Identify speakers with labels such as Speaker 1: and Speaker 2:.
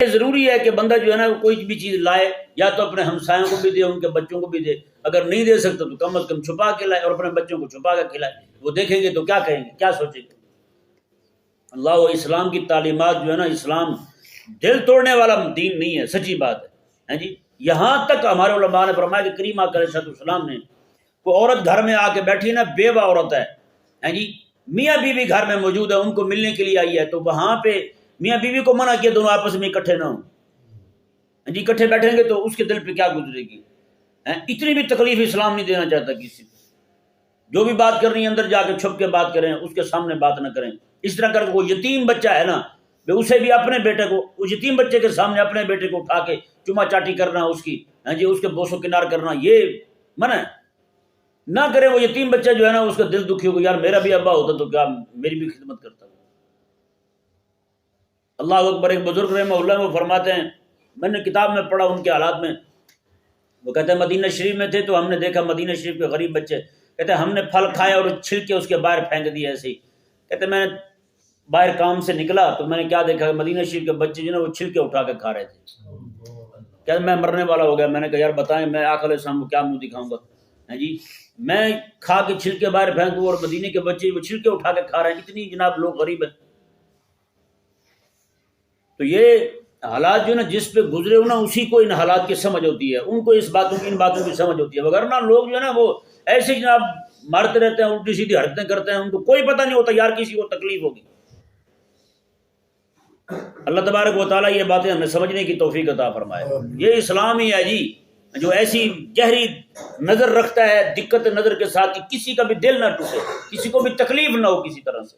Speaker 1: ضروری ہے کہ بندہ جو ہے نا کوئی بھی چیز لائے یا تو اپنے ہمسایوں کو بھی دے، ان کے بچوں کو بھی دے، اگر نہیں دے سکتا تو کم از کم چھپا کے لائے اور اپنے بچوں کو چھپا کے کھلائے. وہ دیکھیں گے تو کیا کہیں گے، کیا سوچیں گے. اللہ و اسلام کی تعلیمات جو ہے نا، اسلام دل توڑنے والا دین نہیں ہے، سچی بات ہے جی. یہاں تک ہمارے علماء نے فرمایا کہ کریم آقا علیہ السلام نے کوئی عورت گھر میں آ کے بیٹھی نا، بیوہ عورت ہے جی، میاں بیوی گھر میں موجود ہے، ان کو ملنے کے لیے آئی ہے، تو وہاں پہ میاں بیوی کو منع کیا دونوں آپس میں اکٹھے نہ ہوں جی. اکٹھے بیٹھیں گے تو اس کے دل پہ کیا گزرے گی. اتنی بھی تکلیف اسلام نہیں دینا چاہتا کسی کو. جو بھی بات کرنی ہے اندر جا کے چھپ کے بات کریں، اس کے سامنے بات نہ کریں. اس طرح کر کے وہ یتیم بچہ ہے نا، اسے بھی اپنے بیٹے کو، اس یتیم بچے کے سامنے اپنے بیٹے کو اٹھا کے چما چاٹی کرنا، اس کی جی اس کے بوسو کنار کرنا، یہ منع ہے. نہ کرے. وہ یتیم بچہ جو ہے نا، اس کا دل دکھی ہوگا، یار میرا بھی ابا ہوتا تو کیا میری بھی خدمت کرتا. اللہ اکبر. ایک بزرگ رحمہ اللہ وہ فرماتے ہیں، میں نے کتاب میں پڑھا ان کے حالات میں، وہ کہتے ہیں مدینہ شریف میں تھے تو ہم نے دیکھا مدینہ شریف کے غریب بچے، کہتے ہیں ہم نے پھل کھائے اور چھلکے اس کے باہر پھینک دیے ایسے ہی. کہتے ہیں میں باہر کام سے نکلا تو میں نے کیا دیکھا، مدینہ شریف کے بچے جو نا وہ چھلکے اٹھا کے کھا رہے تھے. کہتے میں مرنے والا ہو گیا. میں نے کہا یار بتائیں میں آقا علیہ السلام کو کیا منہ دکھاؤں گا جی، میں کھا کے چھلکے باہر پھینکوں اور مدینے کے بچے وہ چھلکے اٹھا کے کھا رہے ہیں. اتنی جناب لوگ غریب ہیں. تو یہ حالات جو نا جس پہ گزرے ہو نا، اسی کو ان حالات کی سمجھ ہوتی ہے، ان کو اس باتوں کی، ان باتوں کی سمجھ ہوتی ہے. وگرنہ لوگ جو ہے نا وہ ایسے جناب مارتے رہتے ہیں، الٹی سیدھی حرکتیں کرتے ہیں، ان کو کوئی پتہ نہیں ہوتا یار کسی کو تکلیف ہوگی. اللہ تبارک و تعالیٰ یہ باتیں ہمیں سمجھنے کی توفیق عطا فرمائے. یہ اسلام ہی ہے جی جو ایسی گہری نظر رکھتا ہے، دقت نظر کے ساتھ کہ کسی کا بھی دل نہ ٹوٹے، کسی کو بھی تکلیف نہ ہو کسی طرح سے.